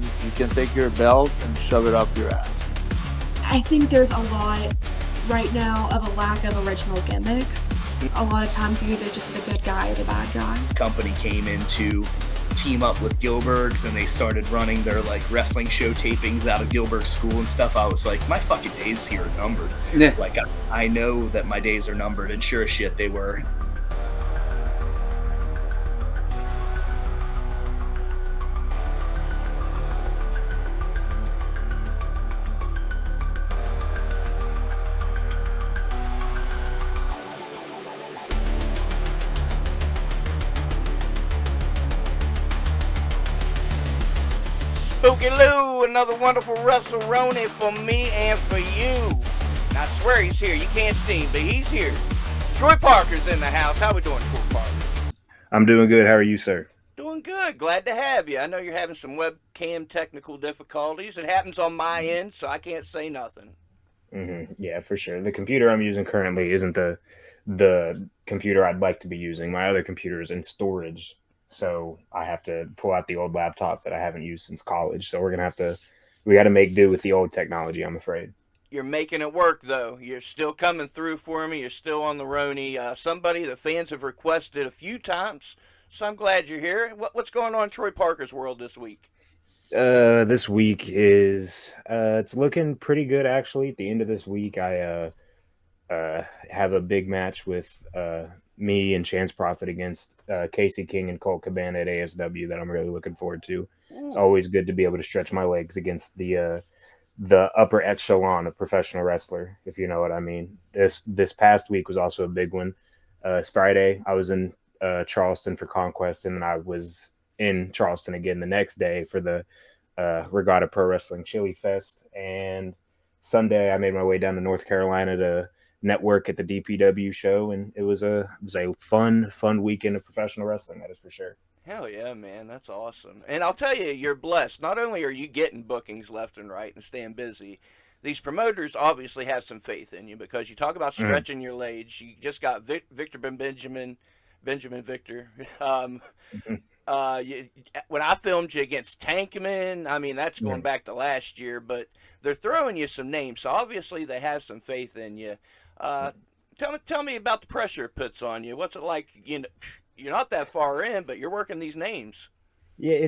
You can take your belt and shove it up your ass. I think there's a lot right now of a lack of original gimmicks. A lot of times you're either just the good guy or the bad guy. Company came in to team up with Gilberg's, and they started running their like wrestling show tapings out of Gilberg's school and stuff. I was like, my fucking days here are numbered. Yeah. Like I know that my days are numbered, and sure as shit they were. Spooky Lou, another wonderful WrestleRoni for me and for you. And I swear he's here. You can't see him, but he's here. Troy Parker's in the house. How we doing, Troy Parker? I'm doing good. How are you, sir? Doing good. Glad to have you. I know you're having some webcam technical difficulties. It happens on my end, so I can't say nothing. Yeah, for sure. The computer I'm using currently isn't the computer I'd like to be using. My other computer is in storage, so I have to pull out the old laptop that I haven't used since college. So we got to make do with the old technology, I'm afraid. You're making it work, though. You're still coming through for me. You're still on the Roni. Somebody the fans have requested a few times, so I'm glad you're here. What's going on in Troy Parker's world this week? This week is it's looking pretty good actually. At the end of this week, I have a big match with me and Chance Prophet against Casey King and Colt Cabana at ASW that I'm really looking forward to. Ooh. It's always good to be able to stretch my legs against the upper echelon of professional wrestler, if you know what I mean. This past week was also a big one. It's Friday. I was in Charleston for Conquest, and then I was in Charleston again the next day for the Regatta Pro Wrestling Chili Fest. And Sunday, I made my way down to North Carolina to network at the DPW show, and it was a fun weekend of professional wrestling. That is for sure. Hell yeah, man. That's awesome. And I'll tell you, you're blessed. Not only are you getting bookings left and right and staying busy, these promoters obviously have some faith in you because you talk about stretching your legs. You just got Victor Benjamin Victor. When I filmed you against Tankman, I mean, that's going back to last year, but they're throwing you some names. So obviously they have some faith in you. Tell me about the pressure it puts on you. What's it like? You know, you're not that far in, but you're working these names. Yeah,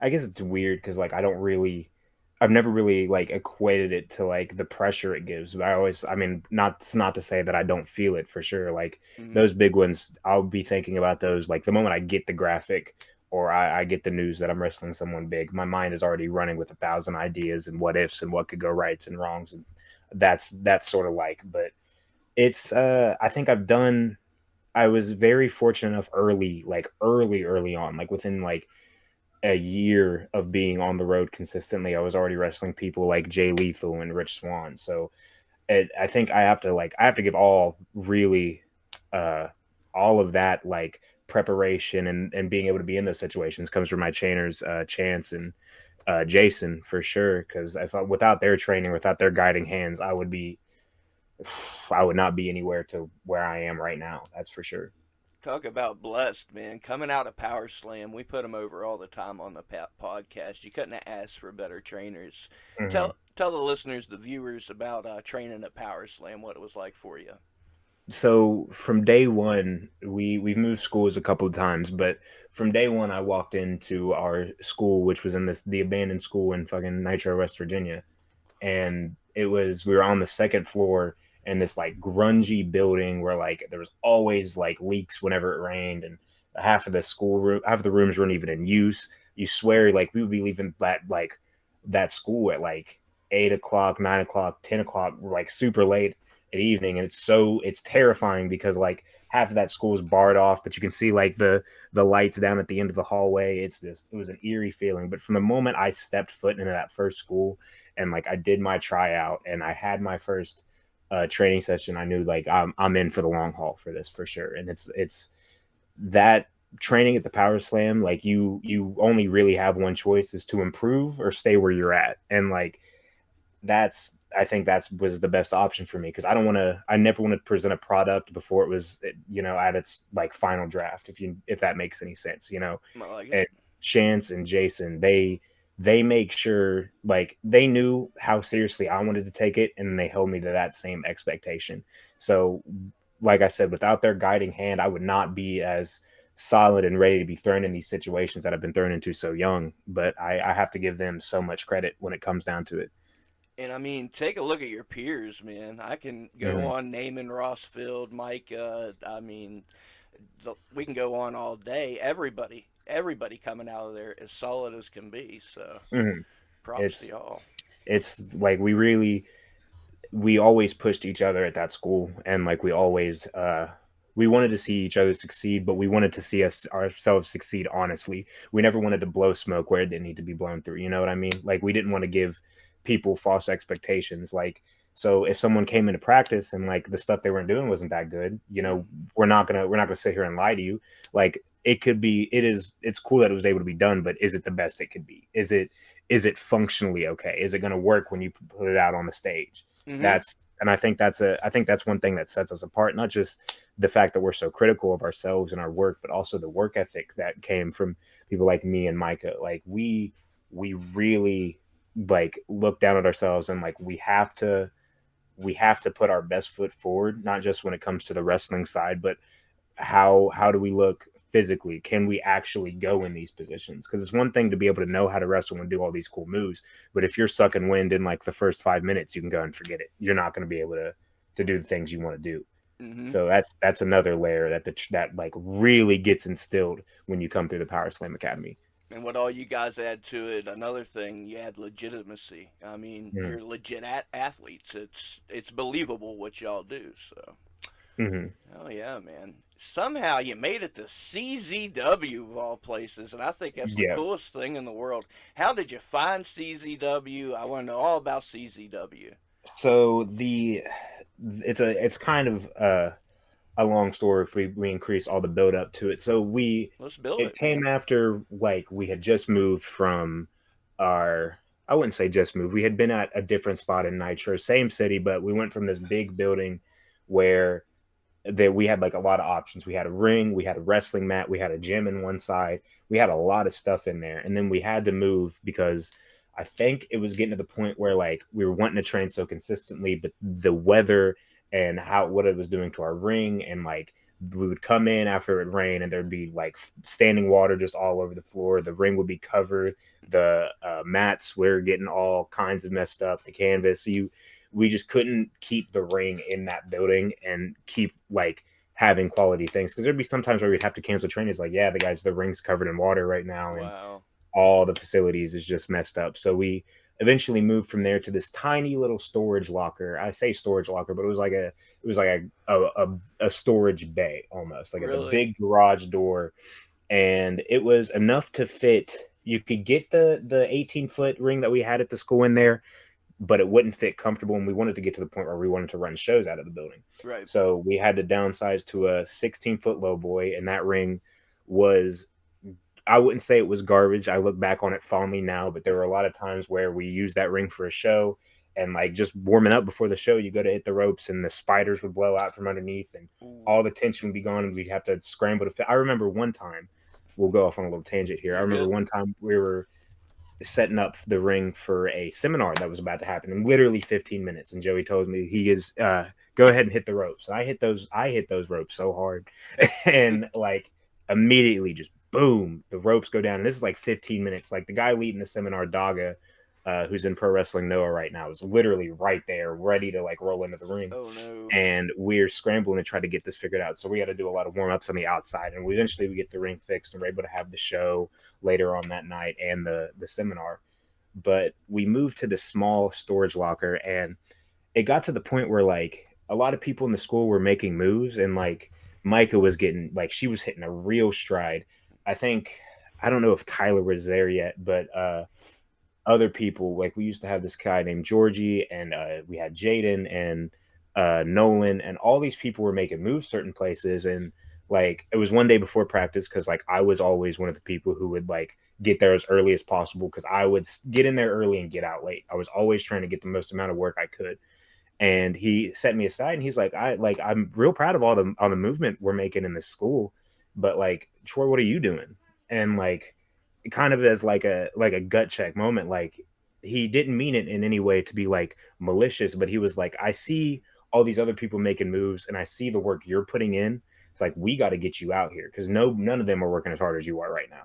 I guess it's weird because like I've never really like equated it to like the pressure it gives. But not to say that I don't feel it for sure. Like those big ones, I'll be thinking about those like the moment I get the graphic or I get the news that I'm wrestling someone big, my mind is already running with 1,000 ideas and what ifs and what could go rights and wrongs, and that's sort of like. But it's I think I was very fortunate enough early on, like within like a year of being on the road consistently, I was already wrestling people like Jay Lethal and Rich Swann. So I think I have to give all of that like preparation and being able to be in those situations comes from my trainers, Chance and Jason for sure. Because I thought without their training, without their guiding hands, I would not be anywhere to where I am right now. That's for sure. Talk about blessed, man. Coming out of Power Slam, we put them over all the time on the podcast. You couldn't have asked for better trainers. Tell the listeners, the viewers, about training at Power Slam, what it was like for you. So from day one, we've moved schools a couple of times, but from day one, I walked into our school, which was in the abandoned school in fucking Nitro, West Virginia, and we were on the second floor in this like grungy building where like there was always like leaks whenever it rained, and half of the rooms weren't even in use. You swear like we would be leaving that school at like 8 o'clock, 9 o'clock, 10 o'clock, like super late at evening, and it's terrifying because like half of that school is barred off, but you can see like the lights down at the end of the hallway. It was an eerie feeling. But from the moment I stepped foot into that first school and like I did my tryout and I had my first training session, I knew like I'm in for the long haul for this for sure. And it's that training at the Power Slam, like you only really have one choice, is to improve or stay where you're at. And like I think that was the best option for me because I never want to present a product before it was, at its like final draft, if that makes any sense, I like it. And Chance and Jason, they they make sure, like, they knew how seriously I wanted to take it, and they held me to that same expectation. So, like I said, without their guiding hand, I would not be as solid and ready to be thrown in these situations that I've been thrown into so young. But I have to give them so much credit when it comes down to it. And I mean, take a look at your peers, man. I can go Mhm. on naming Rossfield, Mike. I mean, we can go on all day. Everybody coming out of there as solid as can be. So Mhm. props to It's y'all. it's like we always pushed each other at that school, and like we wanted to see each other succeed, but we wanted to see ourselves succeed honestly. We never wanted to blow smoke where it didn't need to be blown through, you know what I mean? Like, we didn't want to give people false expectations. Like, so if someone came into practice and like the stuff they weren't doing wasn't that good, we're not gonna sit here and lie to you. Like, it's cool that it was able to be done, but is it the best it could be? Is it functionally okay? Is it going to work when you put it out on the stage? Mm-hmm. That's and I think that's one thing that sets us apart, not just the fact that we're so critical of ourselves and our work, but also the work ethic that came from people like me and Micah. Like, we really like look down at ourselves, and like we have to put our best foot forward, not just when it comes to the wrestling side, but how do we look physically? Can we actually go in these positions? Because it's one thing to be able to know how to wrestle and do all these cool moves, but if you're sucking wind in like the first 5 minutes, you can go and forget it. You're not going to be able to do the things you want to do. Mm-hmm. So that's another layer that like really gets instilled when you come through the Power Slam Academy. And what all you guys add to it, another thing, you add legitimacy. I mean, Mm-hmm. you're legit athletes. It's believable what y'all do. So, Mm-hmm. oh yeah, man. Somehow you made it to CZW of all places, and I think that's the Yeah. coolest thing in the world. How did you find CZW? I want to know all about CZW. So it's kind of a long story if we increase all the build up to it. So Let's build it it, man. came after, like, we had just moved from our I wouldn't say just moved. We had been at a different spot in Nitro, same city, but we went from this big building where that we had like a lot of options. We had a ring, we had a wrestling mat, we had a gym in one side. We had a lot of stuff in there. And then we had to move because I think it was getting to the point where like we were wanting to train so consistently, but the weather and how what it was doing to our ring, and like we would come in after it rained and there'd be like standing water just all over the floor. The ring would be covered. The mats were getting all kinds of messed up. The canvas. We just couldn't keep the ring in that building and keep like having quality things, because there'd be sometimes where we'd have to cancel training. It's like, yeah, the ring's covered in water right now, and Wow. all the facilities is just messed up. So we eventually moved from there to this tiny little storage locker. I say storage locker, but it was like a storage bay almost, like at the Really? big garage door, and it was enough to fit. You could get the 18-foot ring that we had at the school in there, but it wouldn't fit comfortable, and we wanted to get to the point where we wanted to run shows out of the building. Right. So we had to downsize to a 16-foot low boy, and that ring was, I wouldn't say it was garbage. I look back on it fondly now, but there were a lot of times where we used that ring for a show, and like just warming up before the show, you go to hit the ropes and the spiders would blow out from underneath, and Ooh, all the tension would be gone, and we'd have to scramble to fit. I remember one time, we'll go off on a little tangent here. I you're remember good. one time we were setting up the ring for a seminar that was about to happen in literally 15 minutes, and Joey told me, he is go ahead and hit the ropes. And I hit those ropes so hard and like immediately just boom, the ropes go down, and this is like 15 minutes. Like, the guy leading the seminar, Daga, who's in Pro Wrestling Noah right now, is literally right there ready to like roll into the ring, Oh no. and we're scrambling to try to get this figured out. So we had to do a lot of warm ups on the outside, and we get the ring fixed, and we're able to have the show later on that night and the seminar. But we moved to this small storage locker, and it got to the point where like a lot of people in the school were making moves, and like Micah was getting, like, she was hitting a real stride. I don't know if Tyler was there yet, but other people, like, we used to have this guy named Georgie, and we had Jaden and Nolan, and all these people were making moves certain places. And like, it was one day before practice, because like I was always one of the people who would like get there as early as possible, because I would get in there early and get out late. I was always trying to get the most amount of work I could. And he set me aside, and he's like, I'm real proud of all the movement we're making in this school, but like, Troy, what are you doing? And like, kind of as like a gut check moment. Like he didn't mean it in any way to be like malicious, but he was like, I see all these other people making moves, and I see the work you're putting in. It's like we got to get you out here because none of them are working as hard as you are right now.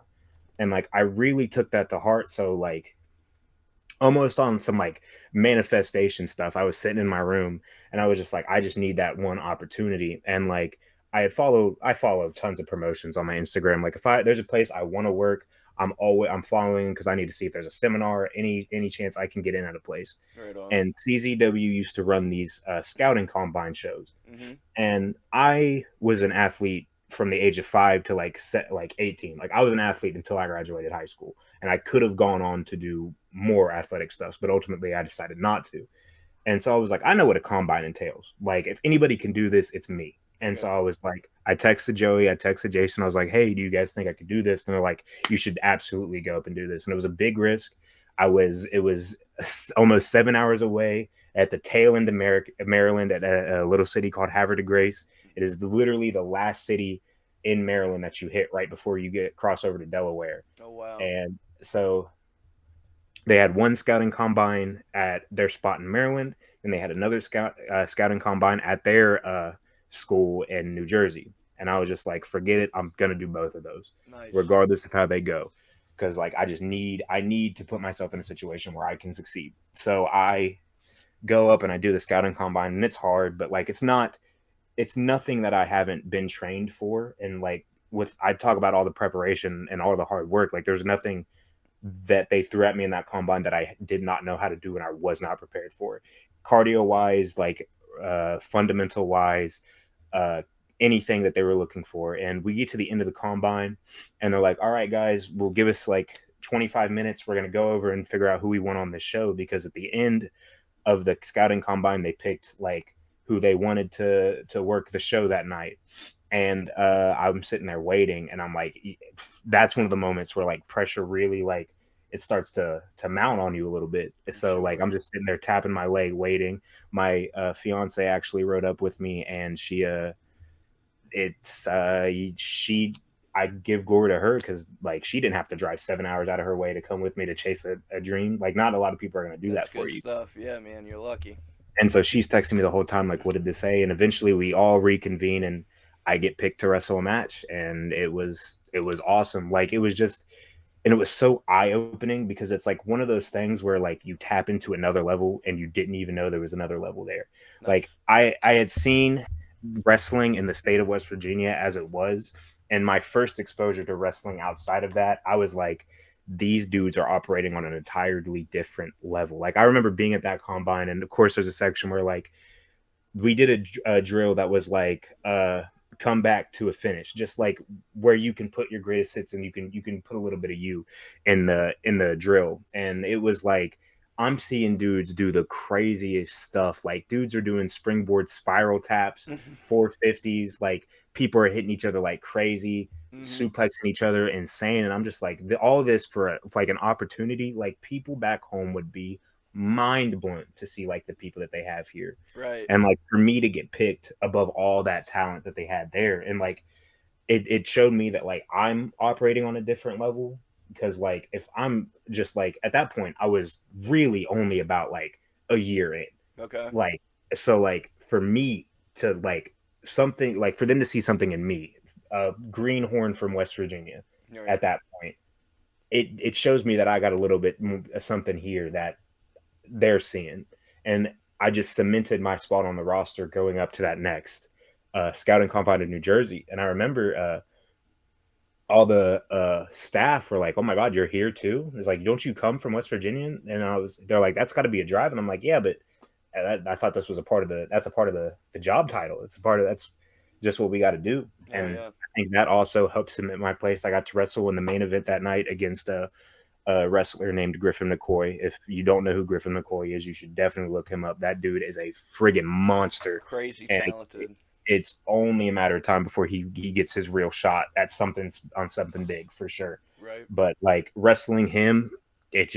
And like I really took that to heart. So like almost on some like manifestation stuff. I was sitting in my room and I was just like, I just need that one opportunity. And like I follow tons of promotions on my Instagram. Like if there's a place I want to work, I'm following because I need to see if there's a seminar, any chance I can get in at a place. Right on. And CZW used to run these scouting combine shows. Mm-hmm. And I was an athlete from the age of 5 to like 18. Like I was an athlete until I graduated high school, and I could have gone on to do more athletic stuff, but ultimately I decided not to. And so I was like, I know what a combine entails. Like if anybody can do this, it's me. And so I was like, I texted Joey, I texted Jason. I was like, hey, do you guys think I could do this? And they're like, you should absolutely go up and do this. And it was a big risk. It was almost 7 hours away at the tail end of Maryland at a little city called Havre de Grace. It is literally the last city in Maryland that you hit right before you cross over to Delaware. Oh, wow. And so they had one scouting combine at their spot in Maryland, and they had another scouting combine at their school in New Jersey. And I was just like, forget it. I'm gonna do both of those, Nice. regardless of how they go, because like I need to put myself in a situation where I can succeed. So I go up and I do the scouting combine, and it's hard, but like it's nothing that I haven't been trained for. And like I talk about all the preparation and all the hard work. Like there's nothing that they threw at me in that combine that I did not know how to do and I was not prepared for. Cardio wise, like fundamental wise, anything that they were looking for. And we get to the end of the combine and they're like, all right, guys, we'll give us like 25 minutes. We're going to go over and figure out who we want on this show, because at the end of the scouting combine, they picked like who they wanted to work the show that night. And I'm sitting there waiting, and I'm like, that's one of the moments where like pressure really like it starts to mount on you a little bit. So like I'm just sitting there tapping my leg waiting. My fiance actually rode up with me, and I'd give glory to her because like she didn't have to drive 7 hours out of her way to come with me to chase a dream. Like not a lot of people are going to do That's that for good you. stuff. Yeah, man, you're lucky. And so she's texting me the whole time, like, what did this say? And eventually we all reconvene and I get picked to wrestle a match. And it was awesome. Like it was just, and it was so eye opening because it's like one of those things where like you tap into another level and you didn't even know there was another level there. Nice. Like I had seen wrestling in the state of West Virginia as it was. And my first exposure to wrestling outside of that, I was like, these dudes are operating on an entirely different level. Like I remember being at that combine, and of course there's a section where like we did a drill that was like come back to a finish, just like where you can put your greatest hits and you can put a little bit of you in the drill. And it was like I'm seeing dudes do the craziest stuff. Like dudes are doing springboard spiral taps, 450s, like people are hitting each other like crazy, suplexing each other insane. And I'm just like, all this for like an opportunity. Like people back home would be mind blown to see like the people that they have here. Right. And like for me to get picked above all that talent that they had there, and like it showed me that like I'm operating on a different level. Because like if I'm just like at that point I was really only about like a year in. Okay. Like so like for me to like something like for them to see something in me, greenhorn from West Virginia, Right. at that point, it shows me that I got a little bit something here that they're seeing. And I just cemented my spot on the roster going up to that next scouting combine in New Jersey. And I remember all the staff were like, oh my God, you're here too? It's like, don't you come from West Virginia? And they're like, that's got to be a drive. And I'm like, yeah, but I thought this was a part of the job title. That's just what we got to do. And yeah. I think that also helps cement my place. I got to wrestle in the main event that night against a wrestler named Griffin McCoy. If you don't know who Griffin McCoy is, you should definitely look him up. That dude is a friggin' monster. Crazy and talented. It's only a matter of time before he gets his real shot at something big for sure. Right. But like wrestling him, it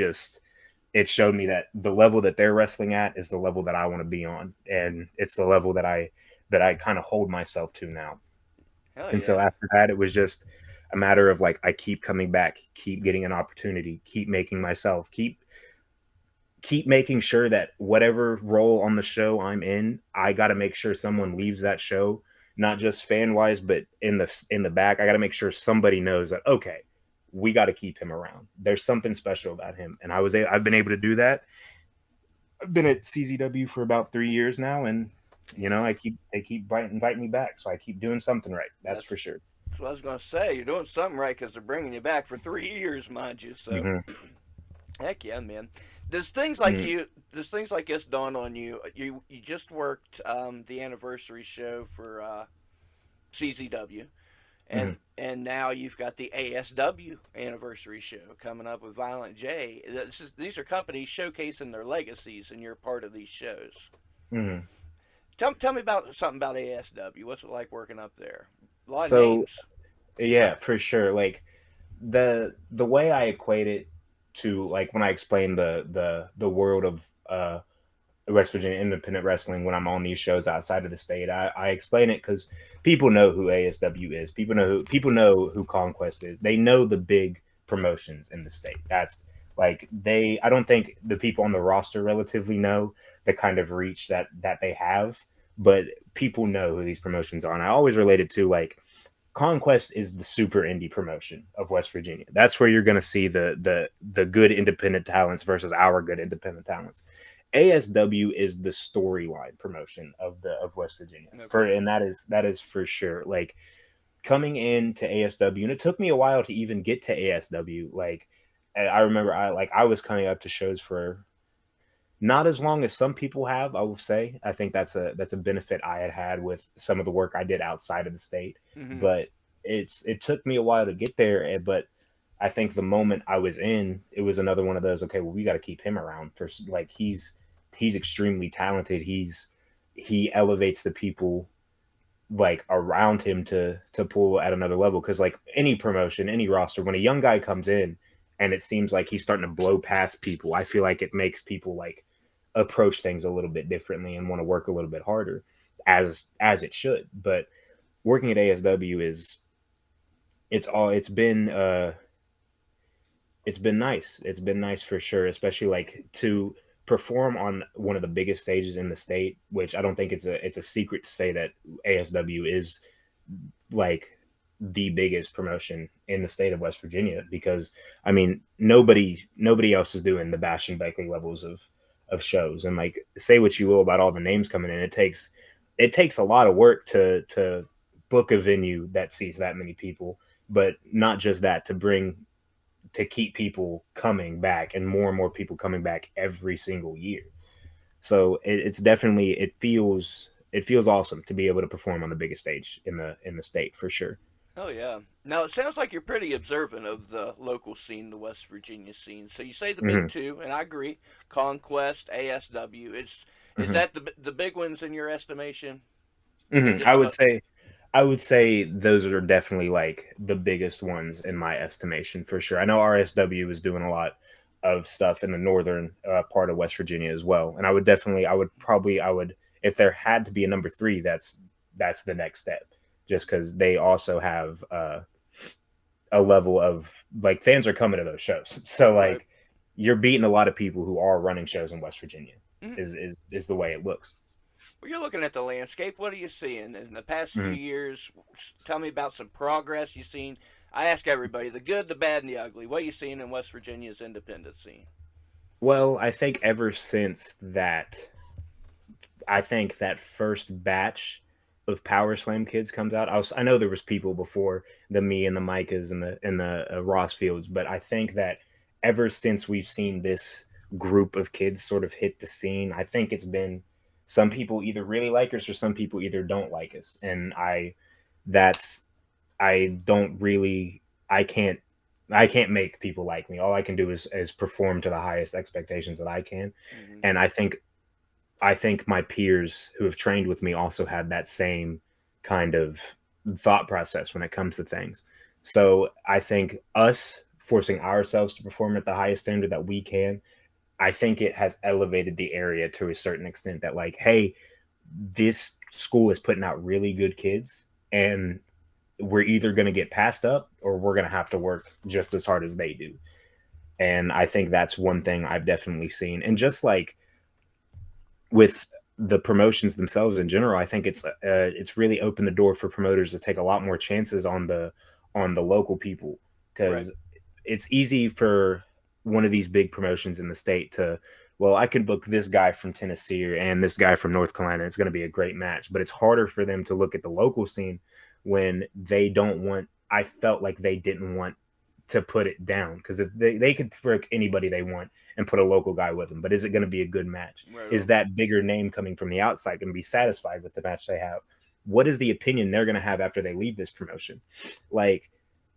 showed me that the level that they're wrestling at is the level that I want to be on, and it's the level that I kind of hold myself to now. Hell And yeah. so after that, it was just a matter of like I keep coming back, keep getting an opportunity, keep making myself, keep making sure that whatever role on the show I'm in, I got to make sure someone leaves that show, not just fan wise, but in the back. I got to make sure somebody knows that okay, we got to keep him around. There's something special about him, and I've been able to do that. I've been at CZW for about 3 years now, and they keep inviting me back, so I keep doing something right. That's That's, for sure. that's what I was gonna say. You're doing something right because they're bringing you back for 3 years, mind you. So, Hmm. heck yeah, man. Does things like this dawn on you? You just worked the anniversary show for CZW, Hmm. and now you've got the ASW anniversary show coming up with Violent J. These are companies showcasing their legacies, and you're part of these shows. Hmm. Tell me about something about ASW. What's it like working up there? A lot of So names. yeah, for sure. Like the way I equate it to like when I explain the world of West Virginia independent wrestling when I'm on these shows outside of the state, I explain it because people know who ASW is. People know who Conquest is. They know the big promotions in the state. That's like they. I don't think the people on the roster relatively know the kind of reach that they have, but people know who these promotions are. And I always relate it to like Conquest is the super indie promotion of West Virginia. That's where you're going to see the good independent talents versus our good independent talents. ASW is the storyline promotion of West Virginia. For Okay. and that is for sure. Like coming into ASW, and it took me a while to even get to ASW. Like I remember I was coming up to shows for not as long as some people have, I will say. I think that's a benefit I had with some of the work I did outside of the state. Mm-hmm. But it took me a while to get there. But I think the moment I was in, it was another one of those. Okay, well, we got to keep him around for like he's extremely talented. He elevates the people like around him to pull at another level. Because like any promotion, any roster, when a young guy comes in and it seems like he's starting to blow past people, I feel like it makes people like approach things a little bit differently and want to work a little bit harder as it should. But working at ASW is it's been nice. It's been nice for sure, especially like to perform on one of the biggest stages in the state, which I don't think it's a secret to say that ASW is like the biggest promotion in the state of West Virginia because I mean nobody else is doing the Bash and Beckley levels of shows. And like say what you will about all the names coming in, it takes a lot of work to book a venue that seats that many people, but not just that, to keep people coming back and more people coming back every single year. So it's definitely it feels awesome to be able to perform on the biggest stage in the state for sure. Oh yeah. Now it sounds like you're pretty observant of the local scene, the West Virginia scene. So you say the big Hmm. two, and I agree. Conquest, ASW. Is Hmm. that the big ones in your estimation, or Hmm. just about? I would say those are definitely like the biggest ones in my estimation for sure. I know RSW is doing a lot of stuff in the northern part of West Virginia as well, and I would if there had to be a number three, that's the next step, just because they also have a level of like fans are coming to those shows, so Right. like you're beating a lot of people who are running shows in West Virginia. Mhm. Is the way it looks. Well, you're looking at the landscape. What are you seeing in the past few Mhm. years? Tell me about some progress you've seen. I ask everybody the good, the bad, and the ugly. What are you seeing in West Virginia's independent scene? Well, I think that first batch of Power Slam kids comes out. I know there was people before the me and the Micahs and the Ross Fields, but I think that ever since we've seen this group of kids sort of hit the scene, I think it's been some people either really like us or some people either don't like us, and that's I don't really I can't I can't make people like me. All I can do is perform to the highest expectations that I can, Mm-hmm. and I think my peers who have trained with me also had that same kind of thought process when it comes to things. So I think us forcing ourselves to perform at the highest standard that we can, I think it has elevated the area to a certain extent that like, hey, this school is putting out really good kids and we're either going to get passed up or we're going to have to work just as hard as they do. And I think that's one thing I've definitely seen. And just like with the promotions themselves in general, I think it's really opened the door for promoters to take a lot more chances on the local people, Right. because it's easy for one of these big promotions in the state to, well, I can book this guy from Tennessee and this guy from North Carolina. It's going to be a great match, but it's harder for them to look at the local scene when they don't want. I felt like they didn't want to put it down, because if they could frick anybody they want and put a local guy with them, but is it going to be a good match? Right Is on. that bigger name coming from the outside going to be satisfied with the match they have? What is the opinion they're going to have after they leave this promotion? Like,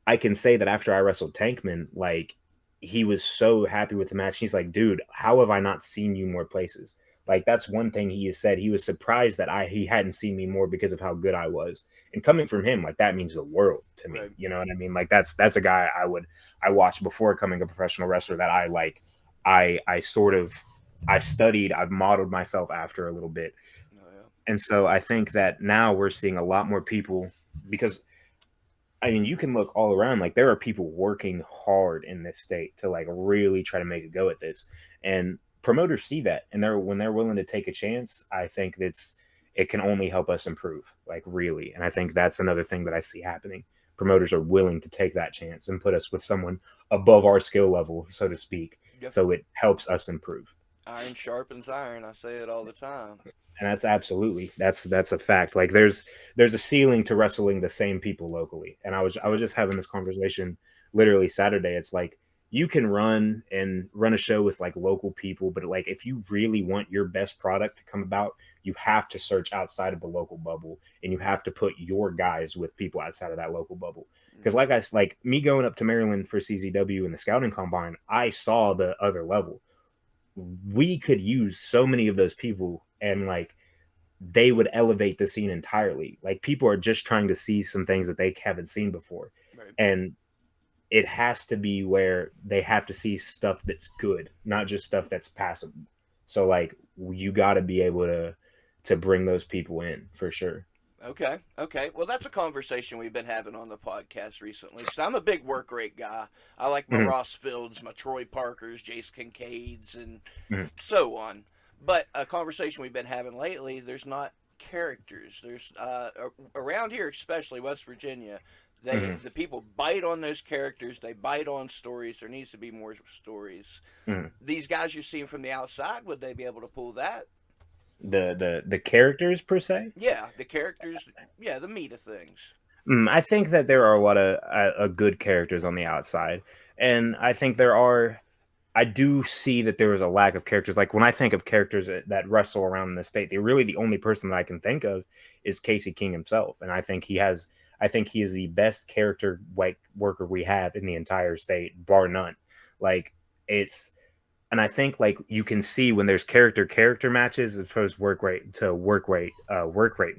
I can say that after I wrestled Tankman, like, he was so happy with the match. He's like, dude, how have I not seen you more places? Like, that's one thing he has said. He was surprised that he hadn't seen me more because of how good I was. And coming from him, like, that means the world to me. Right. You know what I mean? Like, that's a guy I watched before coming a professional wrestler, that I like. I sort of I studied, I've modeled myself after a little bit. Oh, yeah. And so I think that now we're seeing a lot more people, because I mean, you can look all around. Like, there are people working hard in this state to like really try to make a go at this, and promoters see that, and when they're willing to take a chance, I think it can only help us improve, like, really. And I think that's another thing that I see happening. Promoters are willing to take that chance and put us with someone above our skill level, so to speak, Yep. so it helps us improve. Iron sharpens iron. I say it all the time. And that's absolutely, that's a fact. Like, there's a ceiling to wrestling the same people locally. And I was Yep. just having this conversation literally Saturday. It's like, you can run a show with like local people, but like, if you really want your best product to come about, you have to search outside of the local bubble, and you have to put your guys with people outside of that local bubble. Because like me going up to Maryland for CZW and the scouting combine, I saw the other level. We could use so many of those people, and like, they would elevate the scene entirely. Like, people are just trying to see some things that they haven't seen before. Right. And it has to be where they have to see stuff that's good, not just stuff that's passable. So like, you got to be able to bring those people in for sure. Okay, okay. Well, that's a conversation we've been having on the podcast recently. Because I'm a big work rate guy. I like my Mhm, Ross Fields, my Troy Parkers, Jace Kincaids, and mhm, so on. But a conversation we've been having lately, there's not characters. There's around here, especially West Virginia, mhm, the people bite on those characters. They bite on stories. There needs to be more stories. mhm. These guys you're seeing from the outside, would they be able to pull that? The characters per se. Yeah, the characters. Yeah, the meat of things. I think that there are a lot of good characters on the outside, and I think there are. I do see that there is a lack of characters. Like, when I think of characters that wrestle around in the state, the only person that I can think of is Casey King himself, and I think he has. I think he is the best character white worker we have in the entire state, bar none. Like, it's, and I think like you can see when there's character matches as opposed to work rate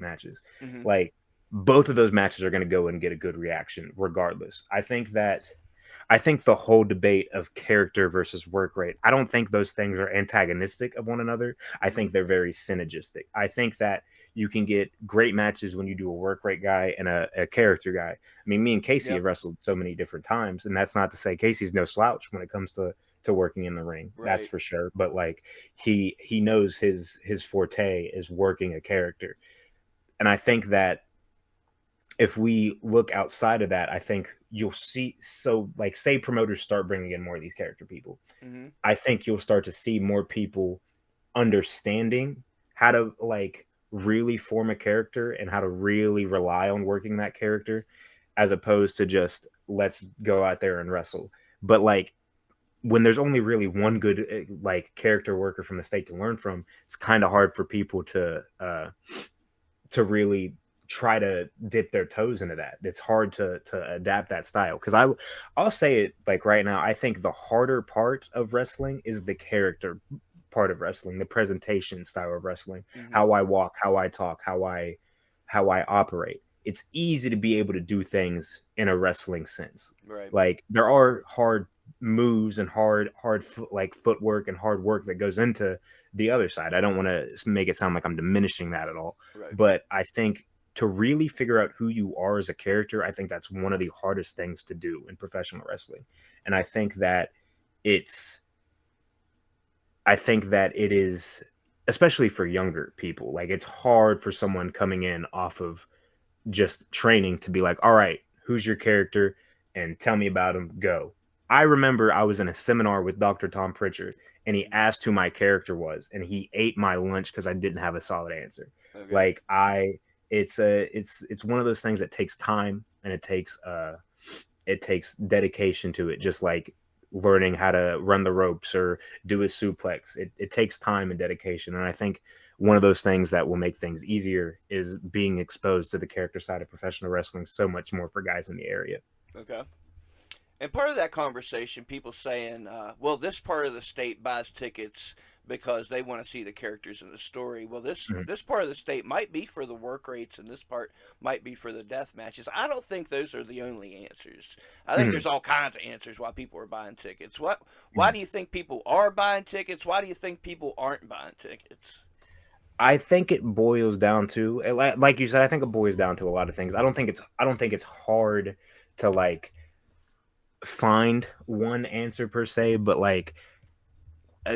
matches. Hmm. Like, both of those matches are going to go and get a good reaction regardless. I think the whole debate of character versus work rate, I don't think those things are antagonistic of one another. I Hmm. think they're very synergistic. I think that you can get great matches when you do a work rate guy and a character guy. I mean, me and Casey have Yep. wrestled so many different times, and that's not to say Casey's no slouch when it comes to working in the ring. That's Right. for sure. But like, he knows his forte is working a character. And I think that if we look outside of that, I think you'll see. So, like, say promoters start bringing in more of these character people, Hmm. I think you'll start to see more people understanding how to like really form a character and how to really rely on working that character, as opposed to just, let's go out there and wrestle. But like, when there's only really one good like character worker from the state to learn from, it's kind of hard for people to really try to dip their toes into that. It's hard to adapt that style, because I'll say it like right now. I think the harder part of wrestling is the character part of wrestling, the presentation style of wrestling, Hmm. how I walk, how I talk, how I operate. It's easy to be able to do things in a wrestling sense. Right. Like, there are hard moves and like footwork and hard work that goes into the other side. I don't want to make it sound like I'm diminishing that at all, Right. but I think to really figure out who you are as a character, I think that's one of the hardest things to do in professional wrestling. And it's I think that it is, especially for younger people, like it's hard for someone coming in off of just training to be like, all right, who's your character and tell me about him, go. I remember I was in a seminar with Dr. Tom Pritchard and he asked who my character was and he ate my lunch because I didn't have a solid answer. Okay. Like I it's one of those things that takes time and it takes dedication to it, just like learning how to run the ropes or do a suplex. It takes time and dedication. And I think one of those things that will make things easier is being exposed to the character side of professional wrestling so much more for guys in the area. Okay. And part of that conversation, people saying, well, this part of the state buys tickets because they want to see the characters in the story. Well, Mhm. this part of the state might be for the work rates, and this part might be for the death matches. I don't think those are the only answers. I think Mhm. there's all kinds of answers why people are buying tickets. Why Mhm. do you think people are buying tickets? Why do you think people aren't buying tickets? I think it boils down to, like you said, I think it boils down to a lot of things. I don't think it's hard to like find one answer per se, but like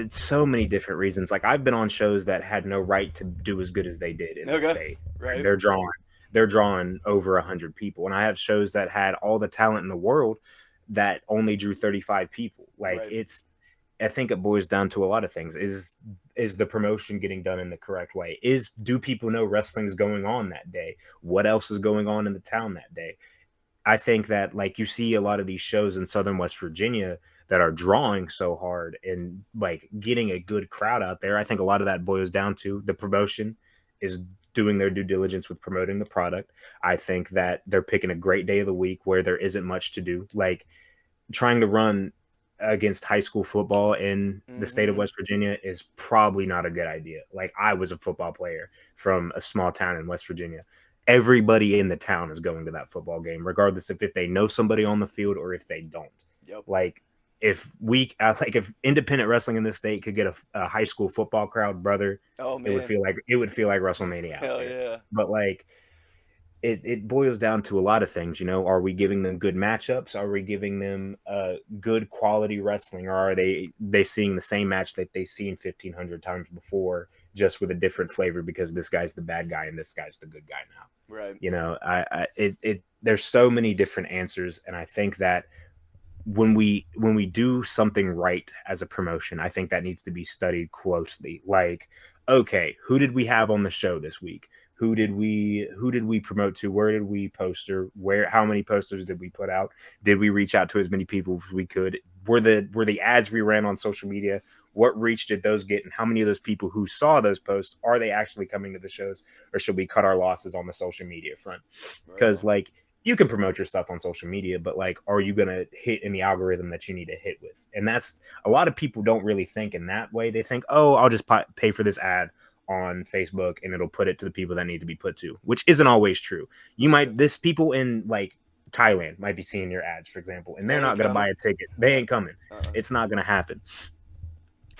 so many different reasons. Like I've been on shows that had no right to do as good as they did in the Okay, state. And right, they're drawing over 100 people, and I have shows that had all the talent in the world that only drew 35 people. Like right. I think it boils down to a lot of things. Is the promotion getting done in the correct way? Do people know wrestling is going on that day? What else is going on in the town that day? I think that like you see a lot of these shows in Southern West Virginia that are drawing so hard and like getting a good crowd out there. I think a lot of that boils down to the promotion is doing their due diligence with promoting the product. I think that they're picking a great day of the week where there isn't much to do. Like trying to run against high school football in the state of Mm-hmm. West Virginia is probably not a good idea. Like I was a football player from a small town in West Virginia. Everybody in the town is going to that football game, regardless of if they know somebody on the field or if they don't. Yep. Like if independent wrestling in this state could get a high school football crowd, brother, Oh it would man. feel like WrestleMania out Hell there. yeah. But like it boils down to a lot of things, you know. Are we giving them good matchups? Are we giving them good quality wrestling, or are they seeing the same match that they've seen 1,500 times before, just with a different flavor because this guy's the bad guy and this guy's the good guy now? Right. You know, there's so many different answers, and I think that when we do something right as a promotion, I think that needs to be studied closely. Like, okay, who did we have on the show this week? Who did we promote to? Where did we poster? Where how many posters did we put out? Did we reach out to as many people as we could? Were the ads we ran on social media, what reach did those get? And how many of those people who saw those posts are they actually coming to the shows, or should we cut our losses on the social media front? Right Because on. like you can promote your stuff on social media, but like, are you going to hit in the algorithm that you need to hit with? And that's a lot of people don't really think in that way. They think, oh, I'll just pay for this ad on Facebook and it'll put it to the people that need to be put to, which isn't always true. Okay. This people in like Thailand might be seeing your ads, for example, and they're They ain't not going to buy coming. a ticket. They Uh, ain't coming. uh, It's not going to happen.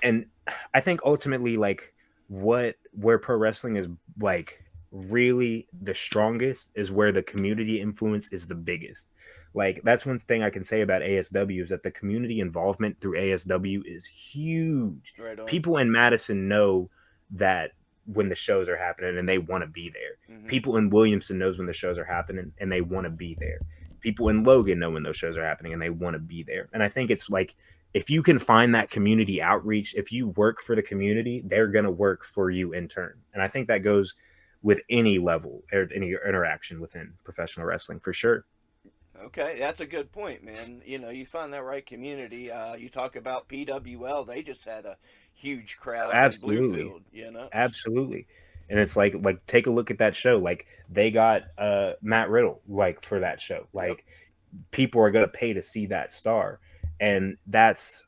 And I think ultimately, like where pro wrestling is like really the strongest is where the community influence is the biggest. Like that's one thing I can say about ASW is that the community involvement through ASW is huge. right on. People in Madison know that when the shows are happening and they want to be there. Mm-hmm. People in Williamson knows when the shows are happening and they want to be there. People in Logan know when those shows are happening and they want to be there. And I think it's like if you can find that community outreach, if you work for the community, they're going to work for you in turn. And I think that goes with any level or any interaction within professional wrestling for sure. Okay, that's a good point, man. You know, you find that right community. You talk about PWL; they just had a huge crowd in Absolutely. Bluefield. You know. Absolutely. And it's like take a look at that show. Like they got Matt Riddle like for that show. Yep. Like people are going to pay to see that star, and that's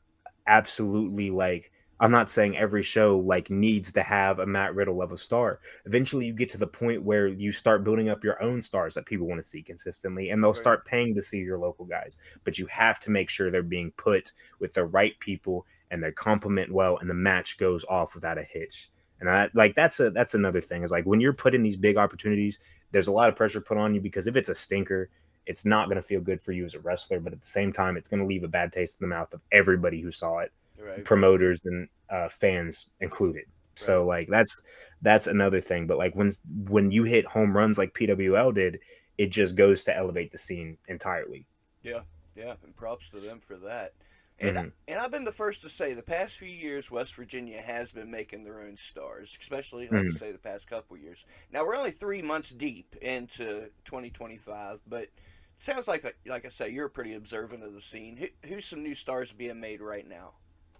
absolutely like I'm not saying every show like needs to have a Matt Riddle level star. Eventually you get to the point where you start building up your own stars that people want to see consistently, and they'll Right. start paying to see your local guys, but you have to make sure they're being put with the right people and they complement well and the match goes off without a hitch. And I like that's another thing is like when you're put in these big opportunities, there's a lot of pressure put on you because if it's a stinker, it's not going to feel good for you as a wrestler, but at the same time, it's going to leave a bad taste in the mouth of everybody who saw it, Right. promoters and fans included. Right. So like that's another thing. But like when you hit home runs like PWL did, it just goes to elevate the scene entirely. Yeah, yeah, and props to them for that. And Hmm. and I've been the first to say the past few years West Virginia has been making their own stars, especially like you Hmm. say the past couple years. Now we're only 3 months deep into 2025, but it sounds like I say you're pretty observant of the scene. Who's some new stars being made right now?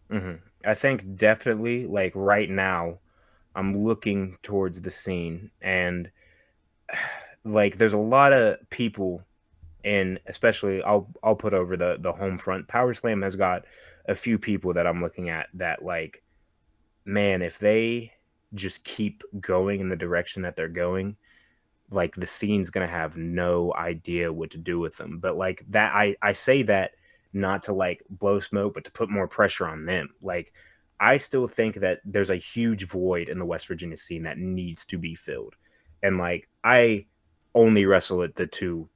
Hmm. I think definitely like right now, I'm looking towards the scene and like there's a lot of people and especially I'll put over the home front. Power Slam has got a few people that I'm looking at that like man, if they just keep going in the direction that they're going, like the scene's gonna have no idea what to do with them. But like that, I say that not to like blow smoke, but to put more pressure on them. Like I still think that there's a huge void in the West Virginia scene that needs to be filled, and like I only wrestle at the two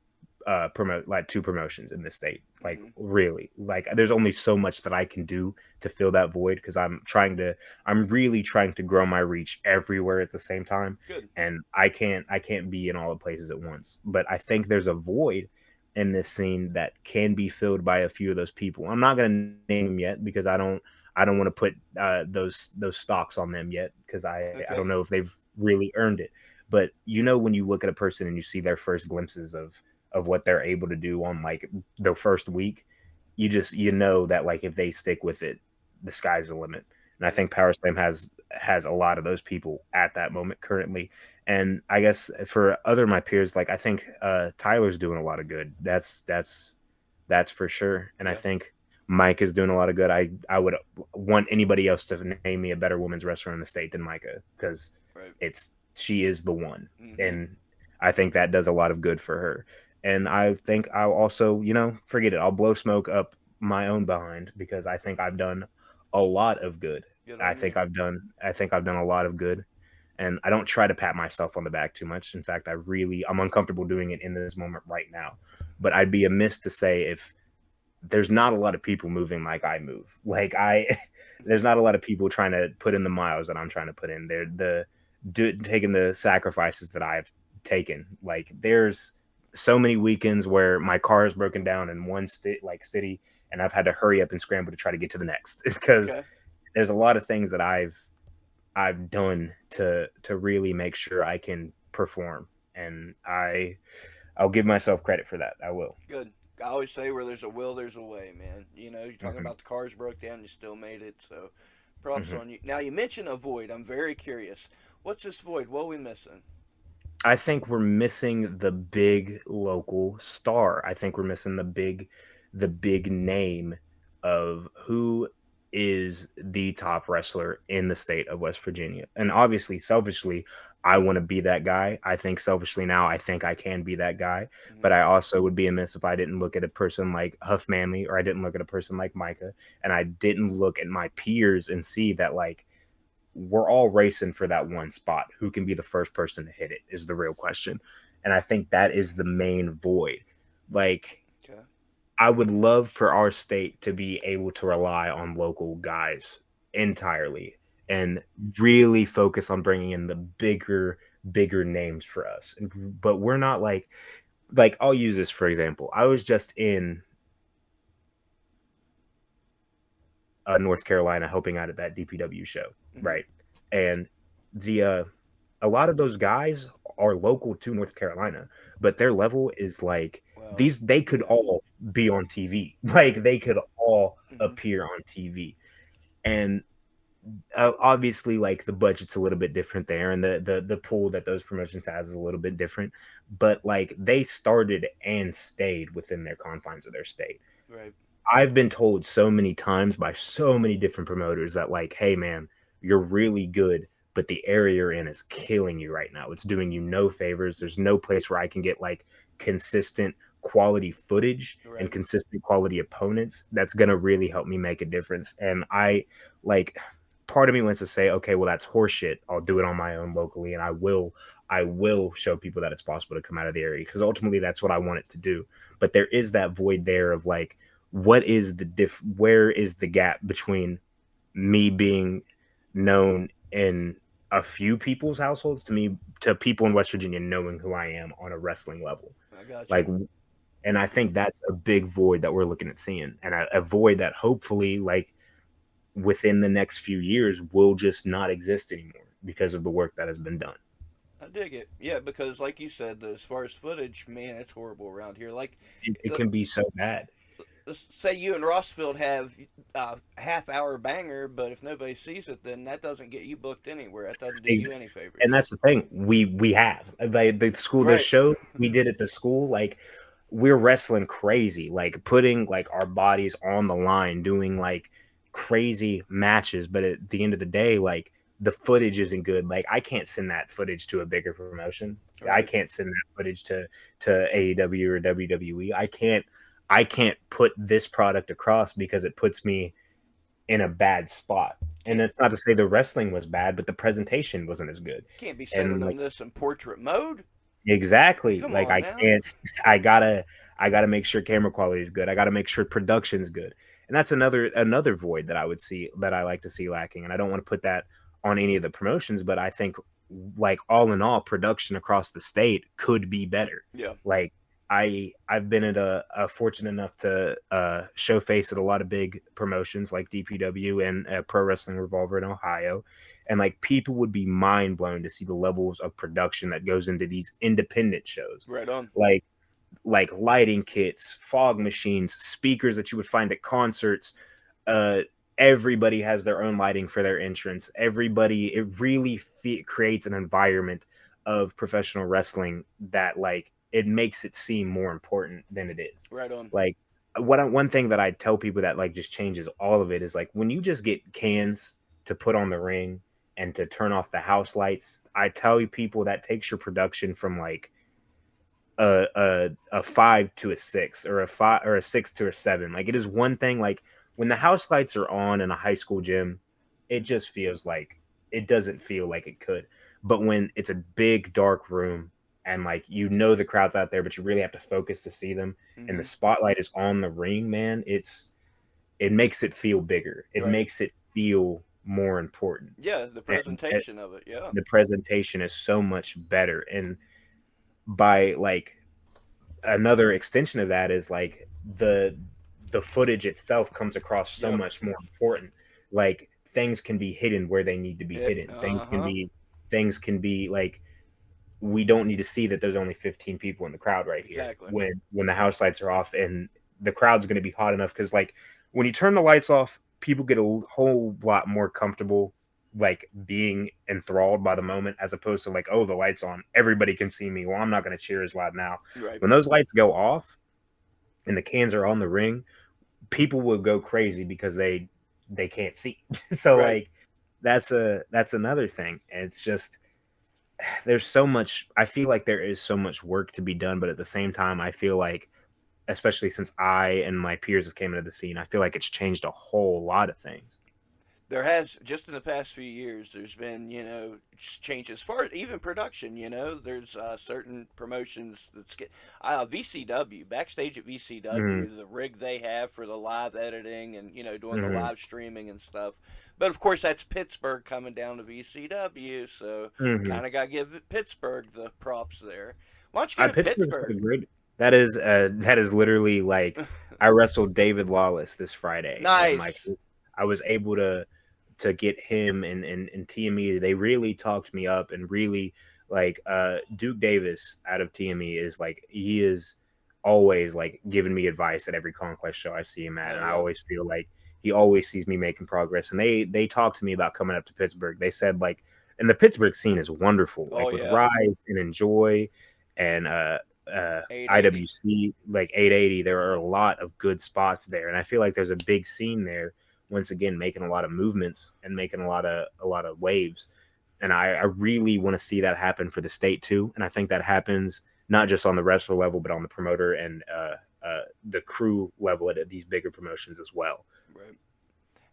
promotions in this state. Like Hmm. really, like there's only so much that I can do to fill that void because I'm really trying to grow my reach everywhere at the same time, Good. and I can't be in all the places at once. But I think there's a void in this scene that can be filled by a few of those people. I'm not gonna name them yet because I don't want to put those stocks on them yet because I don't Okay. know if they've really earned it. But when you look at a person and you see their first glimpses of what they're able to do on like their first week, you know that like if they stick with it, the sky's the limit. And I Right. think Power Slam has a lot of those people at that moment currently. And I guess for other of my peers, like I think Tyler's doing a lot of good. That's for sure. And I Yeah. think Mike is doing a lot of good. I would want anybody else to name me a better women's wrestler in the state than Micah because Right. she is the one, Hmm. and I think that does a lot of good for her. And I think I'll also, forget it. I'll blow smoke up my own behind because I think I've done a lot of good. Good I on you. think I've done a lot of good, and I don't try to pat myself on the back too much. In fact, I'm uncomfortable doing it in this moment right now. But I'd be amiss to say if there's not a lot of people moving like I move. There's Yeah. not a lot of people trying to put in the miles that I'm trying to put in. They're taking the sacrifices that I've taken. Like there's so many weekends where my car is broken down in one city, and I've had to hurry up and scramble to try to get to the next because Okay. there's a lot of things that I've done to really make sure I can perform, and I'll give myself credit for that. I will. Good. I always say where there's a will, there's a way, man. You know, you're talking Hmm. about the cars broke down, you still made it. So, props Hmm. on you. Now you mentioned a void. I'm very curious. What's this void? What are we missing? I think we're missing the big local star. I think we're missing the big name of who is the top wrestler in the state of West Virginia. And obviously, selfishly, I want to be that guy. I think selfishly now, I think I can be that guy. Hmm. But I also would be amiss if I didn't look at a person like Huff Manley or I didn't look at a person like Micah and I didn't look at my peers and see that like we're all racing for that one spot. Who can be the first person to hit it is the real question. And I think that is the main void. Like, Okay. I would love for our state to be able to rely on local guys entirely and really focus on bringing in the bigger names for us. But we're not like I'll use this for example. I was just in North Carolina helping out at that DPW show, Hmm. right? And the a lot of those guys are local to North Carolina, but their level is like Well, these they could yeah. all be on TV. Like Right. they could all Hmm. appear on TV. And obviously like the budget's a little bit different there and the pool that those promotions has is a little bit different, but like they started and stayed within their confines of their state. Right. I've been told so many times by so many different promoters that like, hey man, you're really good, but the area you're in is killing you right now. It's doing you no favors. There's no place where I can get like consistent quality footage and Right. consistent quality opponents that's gonna really help me make a difference. And I like part of me wants to say, okay, well that's horseshit. I'll do it on my own locally and I will show people that it's possible to come out of the area, because ultimately that's what I want it to do. But there is that void there of like, what is the where is the gap between me being known in a few people's households to people in West Virginia knowing who I am on a wrestling level. I got Like, you. and I think that's a big void that we're looking at seeing, and a void that hopefully, like, within the next few years will just not exist anymore because of the work that has been done. I dig it. Yeah, because like you said, as far as footage, man, it's horrible around here. Like, It can be so bad. let's say you and Rossfield have a half-hour banger, but if nobody sees it, then that doesn't get you booked anywhere. That doesn't do you any And favors. that's the thing. We have, like, the school, the Right. show we did at the school, like, we're wrestling crazy, like putting like our bodies on the line, doing like crazy matches. But at the end of the day, like, the footage isn't good. Like, I can't send that footage to a bigger promotion. I Right. can't send that footage to AEW or WWE. I can't put this product across because it puts me in a bad spot. And Can't it's not to say the wrestling was bad, but the presentation wasn't as good. can't be sending And them like, this in portrait mode. exactly, Come like, on I now. can't. I gotta make sure camera quality is good. I gotta make sure production's good. And that's another void that I would see, that I like to see lacking. And I don't want to put that on any of the promotions, but I think, like, all in all, production across the state could be better. Yeah. Like, I've been at a fortunate enough to show face at a lot of big promotions like DPW and Pro Wrestling Revolver in Ohio, and like, people would be mind blown to see the levels of production that goes into these independent shows, Right on. like lighting kits, fog machines, speakers that you would find at concerts. uh Everybody has their own lighting for their entrance. Everybody, it really creates an environment of professional wrestling that, like, it makes it seem more important than it is. Right on. Like, one thing that I tell people that, like, just changes all of it is, like, when you just get cans to put on the ring and to turn off the house lights, I tell you, people, that takes your production from like a 5 to a 6, or a 5 or a 6 to a 7. Like, it is one thing, like, when the house lights are on in a high school gym, it just feels like, it doesn't feel like it could. But when it's a big dark room, and like, the crowd's out there, but you really have to focus to see them, and the Hmm. spotlight is on the ring, man, it makes it feel bigger. It Right. makes it feel more important. Yeah, the And presentation of it. Yeah. the presentation is so much better. And by, like, another extension of that is, like, the footage itself comes across so Yep. much more important. Like, things can be hidden where they need to be It. hidden. Uh huh. Things can be like, we don't need to see that there's only 15 people in the crowd right here Exactly. when the house lights are off, and the crowd's going to be hot enough, because, like, when you turn the lights off, people get a whole lot more comfortable, like, being enthralled by the moment, as opposed to like, oh, the lights on, everybody can see me, well, I'm not going to cheer as loud now. Right. When those lights go off and the cans are on the ring, people will go crazy because they can't see. So, Right. like, that's another thing. And it's just, there's so much, I feel like there is so much work to be done, but at the same time, I feel like, especially since I and my peers have came into the scene, I feel like it's changed a whole lot of things. There has, just in the past few years, there's been, changes as far as even production. There's certain promotions that's get VCW, backstage at Hmm. VCW, the rig they have for the live editing and doing the Hmm. live streaming and stuff. But of course, that's Pittsburgh coming down to VCW, so Hmm. kind of got to give Pittsburgh the props there. Why don't you go to Pittsburgh's got a Pittsburgh? great. That is literally like, I wrestled David Lawless this Friday, and like, Nice. I was able to get him and TME. They really talked me up, and really, like, Duke Davis out of TME is like, he is always like giving me advice at every Conquest show I see him at, Hell and I yeah. always feel like he always sees me making progress. And they talked to me about coming up to Pittsburgh. They said, like, and the Pittsburgh scene is wonderful, Oh like, with yeah. Rise and Enjoy and 880. IWC, like 880. There are a Hmm. lot of good spots there, and I feel like there's a big scene there, once again, making a lot of movements and making a lot of waves. And I really want to see that happen for the state too. And I think that happens not just on the wrestler level, but on the promoter and the crew level at these bigger promotions as well. Right.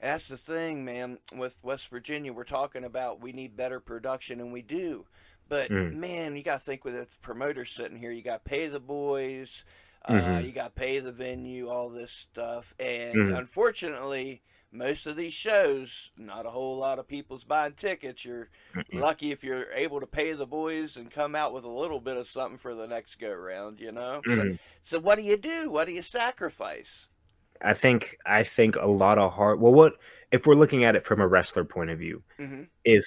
That's the thing, man. With West Virginia, we're talking about we need better production, and we do. But Mm, man, you got to think with the promoters sitting here, you got to pay the boys, mm-hmm, you got to pay the venue, all this stuff, and mm-hmm, unfortunately, most of these shows, not a whole lot of people's buying tickets. You're mm-hmm. lucky if you're able to pay the boys and come out with a little bit of something for the next go round, you know. So, Mm-hmm. so what do you do? What do you sacrifice? I think a lot of hard. Well, what if we're looking at it from a wrestler point of view? Mm-hmm. if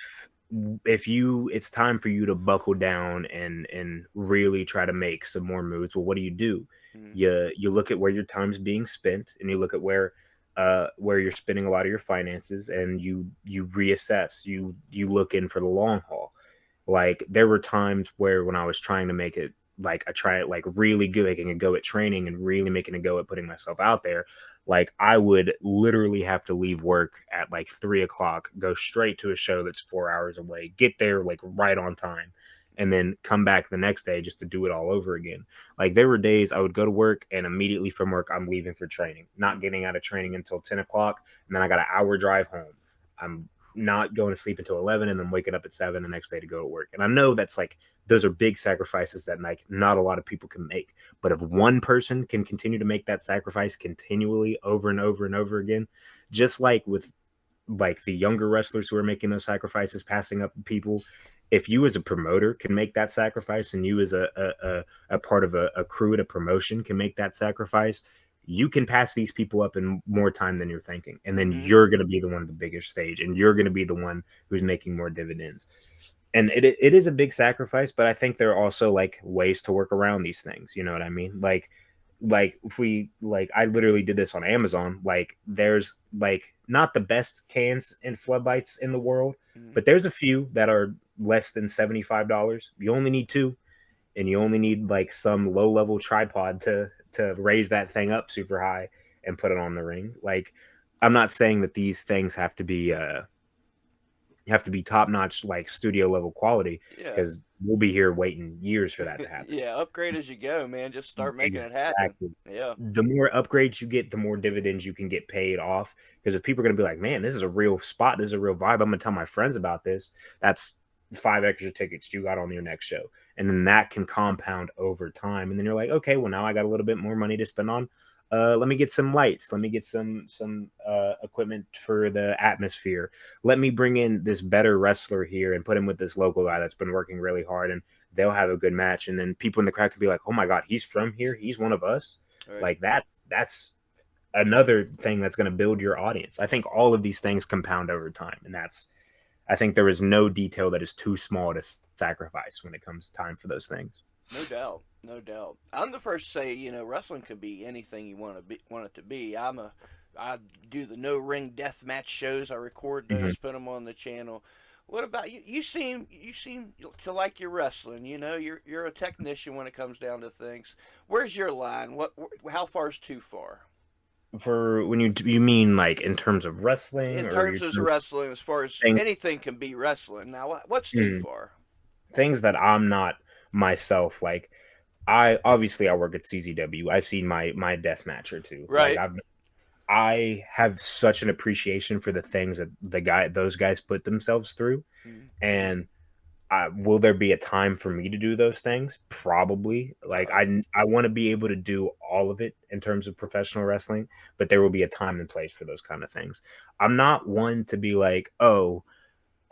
if you it's time for you to buckle down and really try to make some more moves, well, what do? Mm-hmm. You look at where your time's being spent, and you look at where you're spending a lot of your finances, and you reassess, you look in for the long haul. Like, there were times where when I was trying to make it, like, I try it, like, really good, making a go at training and really making a go at putting myself out there. Like, I would literally have to leave work at like 3 o'clock, go straight to a show that's 4 hours away, get there like right on time, and then come back the next day just to do it all over again. Like, there were days I would go to work, and immediately from work I'm leaving for training, not getting out of training until 10 o'clock, and then I got an hour drive home. I'm not going to sleep until 11, and then waking up at 7 the next day to go to work. And I know that's like, those are big sacrifices that like not a lot of people can make. But if one person can continue to make that sacrifice continually over and over and over again, just like with like the younger wrestlers who are making those sacrifices, passing up people, if you as a promoter can make that sacrifice, and you as a part of a crew at a promotion can make that sacrifice, you can pass these people up in more time than you're thinking. And then Mm-hmm. you're going to be the one at the bigger stage, and you're going to be the one who's making more dividends. And it is a big sacrifice, but I think there are also like ways to work around these things. You know what I mean? Like if we like, I literally did this on Amazon. Like, there's like not the best cans and floodlights in the world, Mm-hmm. but there's a few that are less than $75. You only need two, and you only need like some low level tripod to raise that thing up super high and put it on the ring. Like, I'm not saying that these things have to be top notch, like studio level quality, Yeah. because we'll be here waiting years for that to happen. Yeah, upgrade as you go, man. Just start making it happen. Exactly. Yeah. The more upgrades you get, the more dividends you can get paid off. Because if people are going to be like, man, this is a real spot, this is a real vibe, I'm going to tell my friends about this. That's 5 extra tickets you got on your next show. And then that can compound over time. And then you're like, okay, well, now I got a little bit more money to spend on. Let me get some lights. Let me get some equipment for the atmosphere. Let me bring in this better wrestler here and put him with this local guy that's been working really hard, and they'll have a good match. And then people in the crowd could be like, "Oh my God, he's from here. He's one of us." All right. Like, that's another thing that's going to build your audience. I think all of these things compound over time, and I think there is no detail that is too small to sacrifice when it comes time for those things. No doubt, no doubt. I'm the first to say, wrestling can be anything you want it to be. I do the no ring death match shows. I record Mm-hmm. those, put them on the channel. What about you? You seem to like your wrestling. You're a technician when it comes down to things. Where's your line? How far is too far? For when you mean like in terms of wrestling, In or you terms of wrestling, as far as things, anything can be wrestling. Now, what's too mm, far? things that I'm not myself, like, I work at CZW. I've seen my death match or two. Like, Right. I have such an appreciation for the things that those guys put themselves through. Mm. And will there be a time for me to do those things? Probably. Like, Right. I want to be able to do all of it in terms of professional wrestling, but there will be a time and place for those kind of things. I'm not one to be like, oh,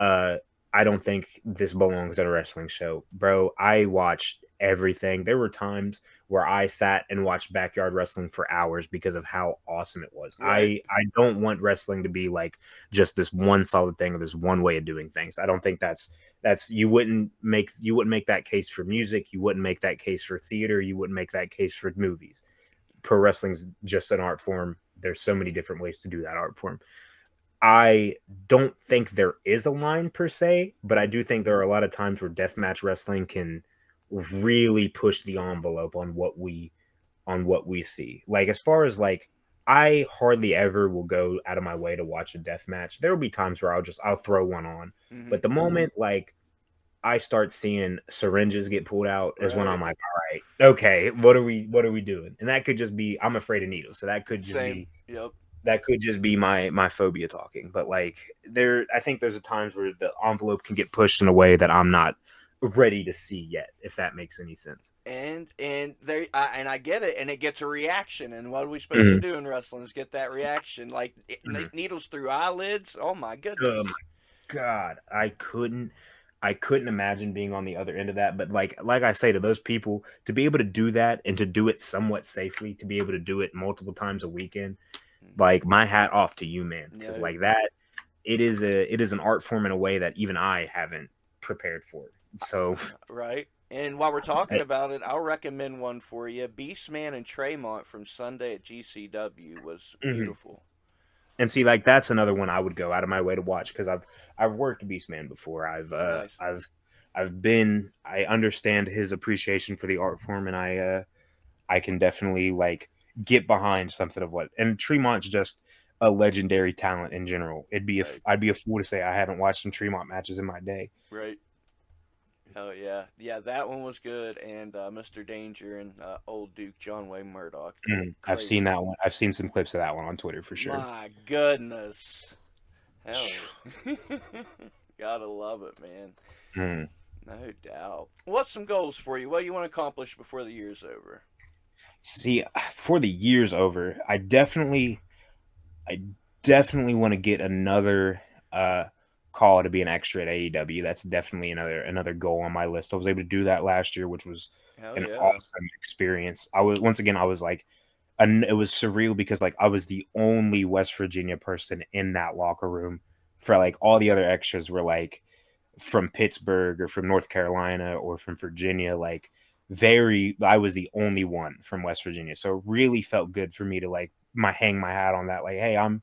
uh, I don't think this belongs at a wrestling show. Bro, I watched everything. There were times where I sat and watched backyard wrestling for hours because of how awesome it was. Right. I don't want wrestling to be like just this one solid thing or this one way of doing things. I don't think that's you wouldn't make that case for music, you wouldn't make that case for theater, you wouldn't make that case for movies. Pro wrestling's just an art form. There's so many different ways to do that art form. I don't think there is a line per se, but I do think there are a lot of times where deathmatch wrestling can really push the envelope on what we see. Like, as far as like, I hardly ever will go out of my way to watch a death match. There will be times where I'll throw one on, Hmm. but the moment like I start seeing syringes get pulled out is when Right. I'm like, all right, okay, what are we doing? And that could just be, I'm afraid of needles, so Same. Yep. that could just be my phobia talking. But like, I think there's a times where the envelope can get pushed in a way that I'm not ready to see yet, if that makes any sense. And I get it, and it gets a reaction. And what are we supposed to Mhm, do in wrestling is get that reaction, like mhm. needles through eyelids. Oh my Oh my goodness! god, I couldn't imagine being on the other end of that. But like I say, to those people, to be able to do that and to do it somewhat safely, to be able to do it multiple times a weekend, like my hat off to you, man. Because No, like that, it is an art form in a way that even I haven't prepared for. So right. And while we're talking about it, I'll recommend one for you. Beastman and Tremont from Sunday at GCW was mhm. beautiful. And see, like that's another one I would go out of my way to watch because I've worked Beastman before. Nice. I've been I understand his appreciation for the art form, and I can definitely like get behind something of what. And Tremont's just a legendary talent in general. Right. I'd be a fool to say I haven't watched some Tremont matches in my day. Right. Oh yeah, yeah. That one was good. And Mr. Danger and old Duke John Wayne Murdoch. I've seen Crazy. that one. I've seen some clips of that one on Twitter for sure. My goodness. Hell yeah. Gotta love it, man. Mm. No doubt. What's some goals for you? What do you want to accomplish before the year's over? See, for the years over, I definitely want to get another uh call to be an extra at AEW. That's definitely another goal on my list. I was able to do that last year, which was Hell an yeah. awesome experience. I was once again I was like and it was surreal because like I was the only West Virginia person in that locker room. For like all the other extras were like from Pittsburgh or from North Carolina or from Virginia, like very I was the only one from West Virginia. So it really felt good for me to like my hang my hat on that. Like, hey, I'm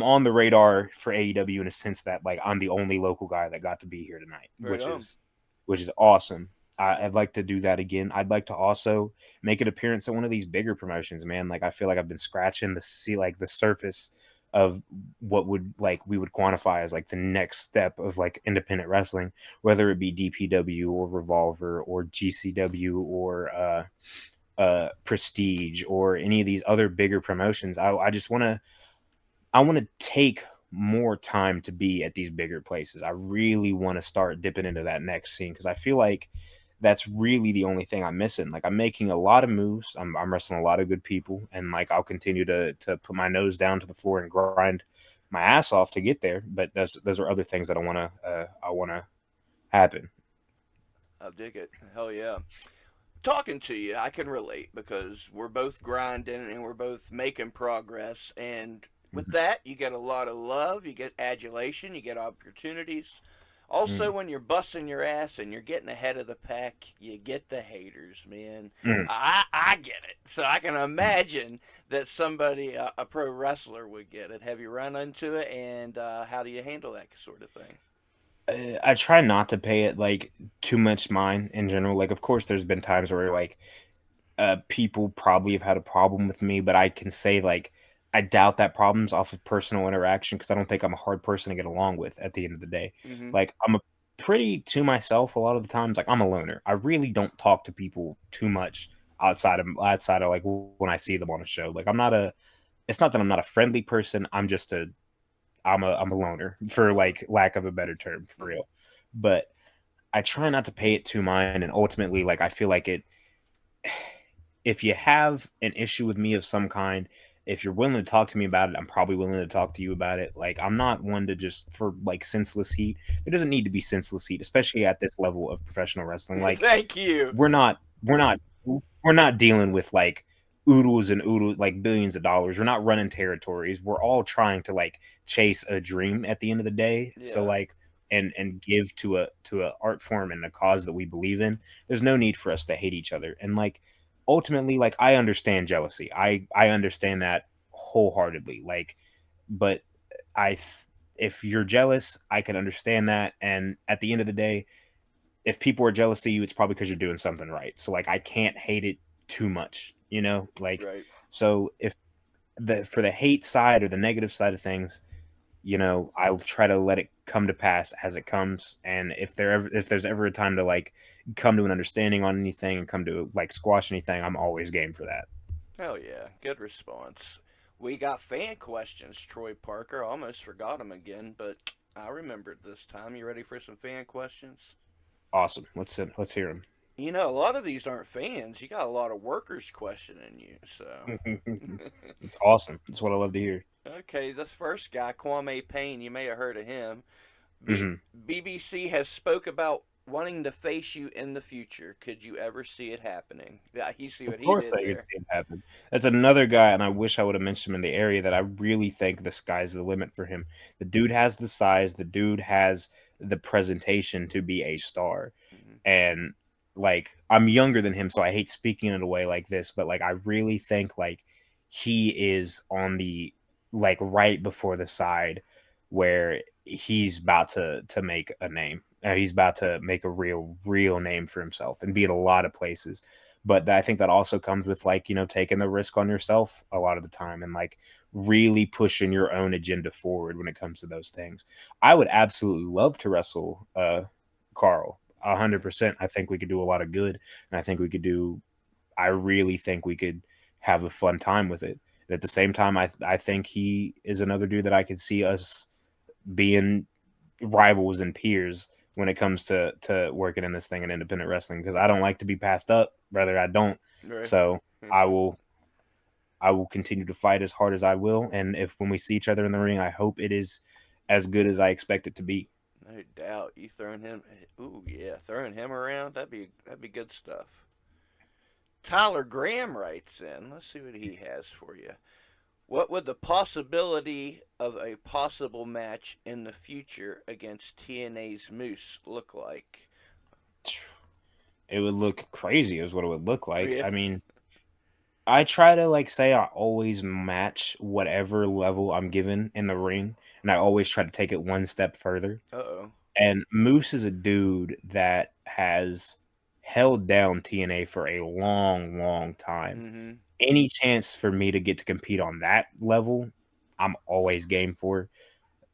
on the radar for AEW in a sense that like I'm the only local guy that got to be here tonight, Right on. which is awesome. I'd like to do that again. I'd like to also make an appearance at one of these bigger promotions, man. Like I feel like I've been scratching the see like the surface of what would like we would quantify as like the next step of like independent wrestling, whether it be DPW or Revolver or GCW or Prestige or any of these other bigger promotions. I just I want to take more time to be at these bigger places. I really want to start dipping into that next scene because I feel like that's really the only thing I'm missing. Like I'm making a lot of moves. I'm wrestling a lot of good people, and like I'll continue to put my nose down to the floor and grind my ass off to get there. But those are other things that I want to happen. I dig it. Hell yeah. Talking to you, I can relate because we're both grinding and we're both making progress. And with that, you get a lot of love, you get adulation, you get opportunities. Also, Mm, when you're busting your ass and you're getting ahead of the pack, you get the haters, man. mm, I get it. So I can imagine that somebody, a pro wrestler, would get it. Have you run into it, and how do you handle that sort of thing? I try not to pay it like too much mind in general. Like, of course, there's been times where like people probably have had a problem with me, but I can say like I doubt that problem's off of personal interaction because I don't think I'm a hard person to get along with at the end of the day. Mm-hmm. Like I'm a pretty to myself a lot of the times. Like I'm a loner. I really don't talk to people too much outside of like when I see them on a show. Like I'm not a. It's not that I'm not a friendly person. I'm a loner for like lack of a better term for Mm-hmm. real. But I try not to pay it too mind, and ultimately, like I feel like it if you have an issue with me of some kind, if you're willing to talk to me about it, I'm probably willing to talk to you about it. Like I'm not one to just for like senseless heat. There doesn't need to be senseless heat, especially at this level of professional wrestling. Like Thank you. we're not dealing with like oodles like billions of dollars. We're not running territories. We're all trying to like chase a dream at the end of the day. So Yeah. like and give to a art form and a cause that we believe in. There's no need for us to hate each other. And like ultimately like I understand jealousy. I understand that wholeheartedly. Like but I if you're jealous, I can understand that and at the end of the day if people are jealous of you, it's probably because you're doing something right. So like I can't hate it too much, you know? Like Right. so if the for the hate side or the negative side of things, you know, I'll try to let it come to pass as it comes. And if there's ever a time to like come to an understanding on anything and come to like squash anything, I'm always game for that. Hell yeah. Good response. We got fan questions, Troy Parker. Almost forgot them again, but I remembered this time. You ready for some fan questions? Awesome. Let's hear him. You know, a lot of these aren't fans. You got a lot of workers questioning you. So, It's awesome. That's what I love to hear. okay, this first guy, Kwame Payne, you may have heard of him. Hmm. BBC has spoke about wanting to face you in the future. Could you ever see it happening? Yeah, you see Of what he course, did I could there. see it happen. That's another guy, and I wish I would have mentioned him in the area that I really think the sky's the limit for him. The dude has the size. The dude has the presentation to be a star. Hmm. And like I'm younger than him, so I hate speaking in a way like this, but like I really think like he is on the like right before the side where he's about to make a name. He's about to make a real name for himself and be at a lot of places. But I think that also comes with like, taking the risk on yourself a lot of the time and like really pushing your own agenda forward when it comes to those things. I would absolutely love to wrestle Carl. 100%. I think we could do a lot of good, and I really think we could have a fun time with it. And at the same time, I think he is another dude that I could see us being rivals and peers when it comes to working in this thing in independent wrestling, because I don't like to be passed up, brother. I don't. Right. So I will I will continue to fight as hard as I will, and if when we see each other in the ring, I hope it is as good as I expect it to be. No doubt. You throwing him? Ooh, yeah, throwing him around. That'd be good stuff. Tyler Graham writes in. Let's see what he has for you. What would the possibility of a possible match in the future against TNA's Moose look like? It would look crazy, is what it would look like. Yeah. I mean, I try to like say I always match whatever level I'm given in the ring, and I always try to take it one step further. Uh oh. And Moose is a dude that has held down TNA for a long time. Mm-hmm. Any chance for me to get to compete on that level, I'm always game for.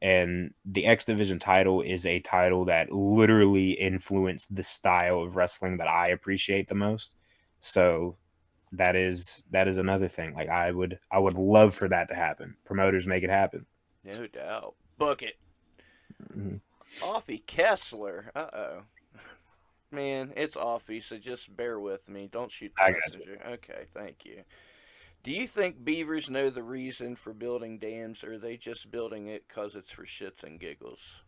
And the X Division title is a title that literally influenced the style of wrestling that I appreciate the most. So that is another thing. Like I would love for that to happen. Promoters make it happen. No doubt. Book it. Mhm. Offie Kessler. Uh oh. Man, it's Offie, so just bear with me. Don't shoot the I got you. messenger. Okay, thank you. Do you think beavers know the reason for building dams, or are they just building it because it's for shits and giggles?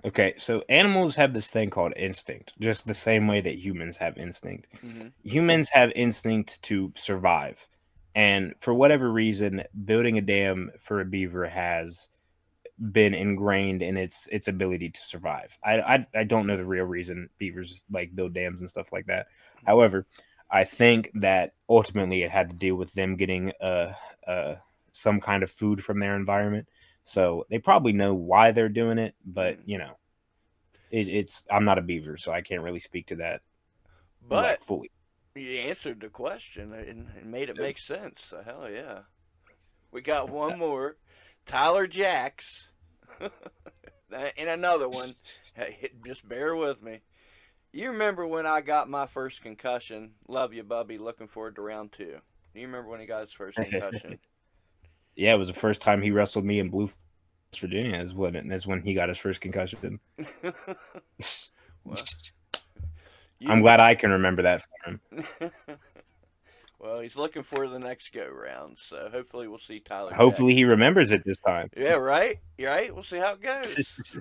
Okay, so animals have this thing called instinct, just the same way that humans have instinct. Mm-hmm. Humans have instinct to survive. And for whatever reason, building a dam for a beaver has been ingrained in its ability to survive. I don't know the real reason beavers like build dams and stuff like that. However, I think that ultimately it had to deal with them getting uh some kind of food from their environment. So they probably know why they're doing it, but Mm. it's I'm not a beaver, so I can't really speak to that But like fully. you answered the question and made it make sense. So hell yeah. We got one more. Tyler Jacks. And another one. Hey, just bear with me. You remember when I got my first concussion? Love you, Bubby. Looking forward to round two. Do you remember when he got his first concussion? Yeah, it was the first time he wrestled me in Blue Virginia is when he got his first concussion. Well, I'm you. glad I can remember that for him. Well, he's looking for the next go round, so hopefully we'll see Tyler Hopefully Jacks. he remembers it this time. Yeah, right. You're right. We'll see how it goes.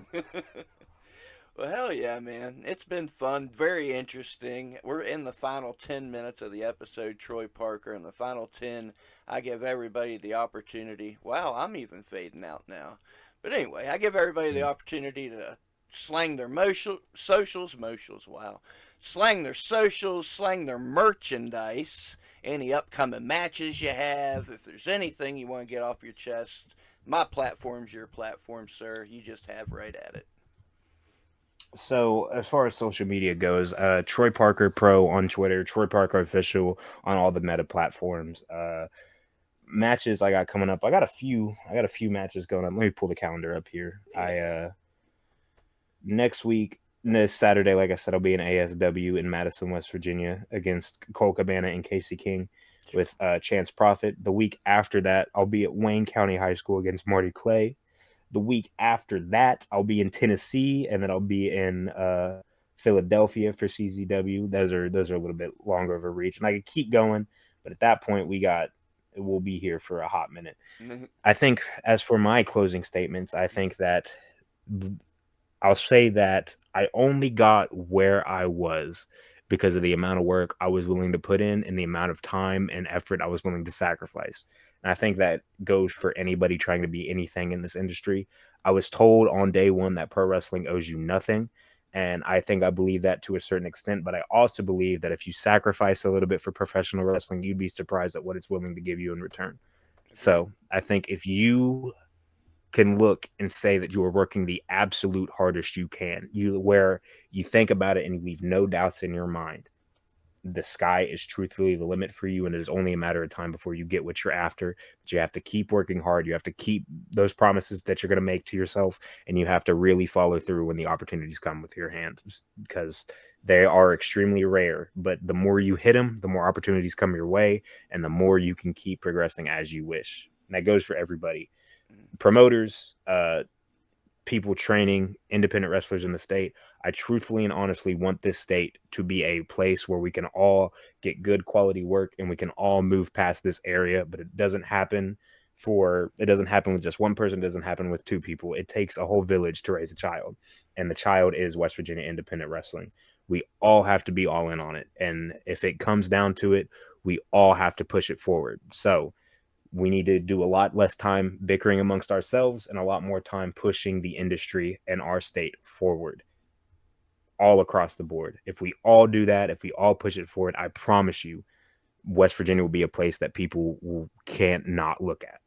Well, hell yeah, man. It's been fun. Very interesting. We're in the final 10 minutes of the episode, Troy Parker. In the final 10, I give everybody the opportunity. Wow, I'm even fading out now. But anyway, I give everybody the opportunity to slang their socials, wow. Slang their socials, slang their merchandise, any upcoming matches you have. If there's anything you want to get off your chest, my platform's your platform, sir. You just have right at it. So as far as social media goes, Troy Parker Pro on Twitter, Troy Parker Official on all the meta platforms. Matches I got coming up. I got a few matches going up. Let me pull the calendar up here. I Yeah. Next week, this Saturday, like I said, I'll be in ASW in Madison, West Virginia against Cole Cabana and Casey King with Chance Profit. The week after that, I'll be at Wayne County High School against Marty Clay. The week after that, I'll be in Tennessee, and then I'll be in Philadelphia for CZW. Those are a little bit longer of a reach, and I could keep going, but at that point, we'll be here for a hot minute. I think, as for my closing statements, I think that I'll say that I only got where I was because of the amount of work I was willing to put in and the amount of time and effort I was willing to sacrifice. And I think that goes for anybody trying to be anything in this industry. I was told on day one that pro wrestling owes you nothing. And I think I believe that to a certain extent, but I also believe that if you sacrifice a little bit for professional wrestling, you'd be surprised at what it's willing to give you in return. So I think if you can look and say that you are working the absolute hardest you can, where you think about it and you leave no doubts in your mind, the sky is truthfully the limit for you, and it is only a matter of time before you get what you're after. But you have to keep working hard. You have to keep those promises that you're going to make to yourself, and you have to really follow through when the opportunities come with your hands, because they are extremely rare. But the more you hit them, the more opportunities come your way, and the more you can keep progressing as you wish. And that goes for everybody. Promoters, people training independent wrestlers in the state. I truthfully and honestly want this state to be a place where we can all get good quality work and we can all move past this area, but it doesn't happen with just one person. It doesn't happen with two people. It takes a whole village to raise a child, and the child is West Virginia independent wrestling. We all have to be all in on it, and if it comes down to it, we all have to push it forward. So we need to do a lot less time bickering amongst ourselves and a lot more time pushing the industry and our state forward all across the board. If we all do that, if we all push it forward, I promise you, West Virginia will be a place that people can't not look at.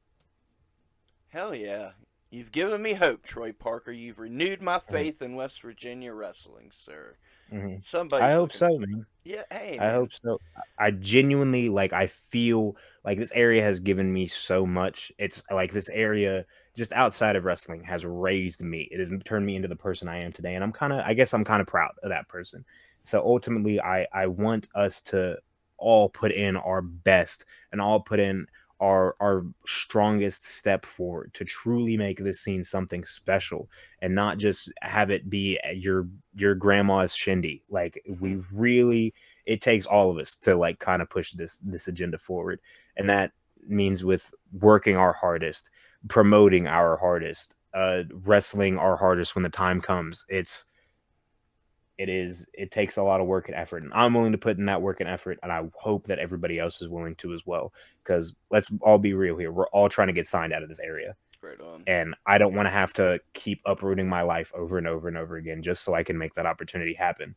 Hell yeah. You've given me hope, Troy Parker. You've renewed my faith in West Virginia wrestling, sir. I hope so, man. Yeah, hey, I hope so. I genuinely, I feel like this area has given me so much. It's like this area just outside of wrestling has raised me. It has turned me into the person I am today. And I guess I'm kind of proud of that person. So ultimately, I want us to all put in our best and all put in our strongest step forward to truly make this scene something special and not just have it be your grandma's shindy. It takes all of us to kind of push this agenda forward, and that means with working our hardest, promoting our hardest, wrestling our hardest when the time comes. It takes a lot of work and effort, and I'm willing to put in that work and effort, and I hope that everybody else is willing to as well, because let's all be real here. We're all trying to get signed out of this area. Right on. And I don't want to have to keep uprooting my life over and over and over again just so I can make that opportunity happen.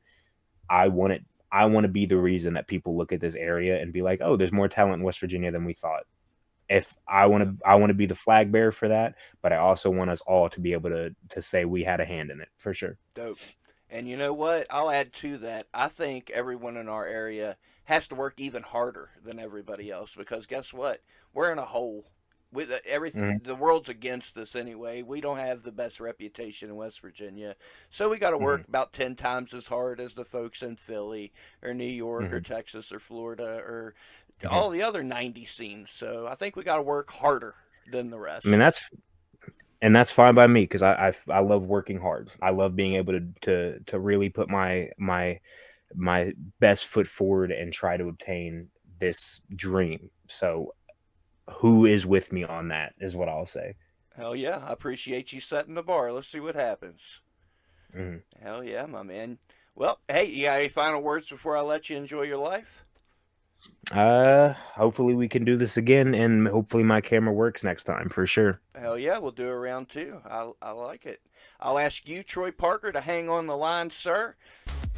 I want to be the reason that people look at this area and be like, oh, there's more talent in West Virginia than we thought. If I want to be the flag bearer for that, but I also want us all to be able to say we had a hand in it, for sure. Dope. And you know what? I'll add to that. I think everyone in our area has to work even harder than everybody else, because guess what? We're in a hole. With everything, the world's against us anyway. We don't have the best reputation in West Virginia, so we got to work about 10 times as hard as the folks in Philly or New York or Texas or Florida or all the other 90 scenes. So I think we got to work harder than the rest. I mean, that's fine by me, because I love working hard. I love being able to really put my best foot forward and try to obtain this dream. So who is with me on that is what I'll say. Hell yeah. I appreciate you setting the bar. Let's see what happens. Mm-hmm. Hell yeah, my man. Well, hey, you got any final words before I let you enjoy your life? Hopefully we can do this again, and hopefully my camera works next time, for sure. Hell yeah, we'll do a round two. I like it. I'll ask you, Troy Parker, to hang on the line, sir.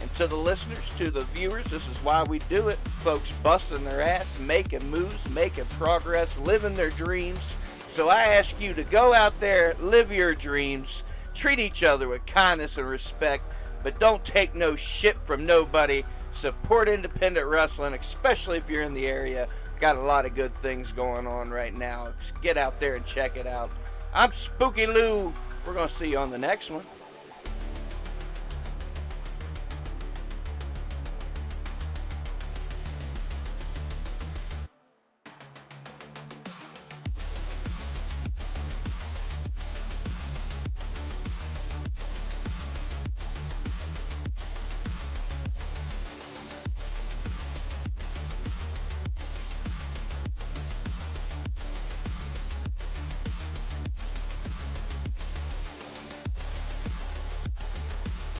And to the listeners, to the viewers, this is why we do it. Folks busting their ass, making moves, making progress, living their dreams. So I ask you to go out there, live your dreams, treat each other with kindness and respect, but don't take no shit from nobody. Support independent wrestling, especially if you're in the area. Got a lot of good things going on right now. Just get out there and check it out. I'm Spooky Lou. We're going to see you on the next one.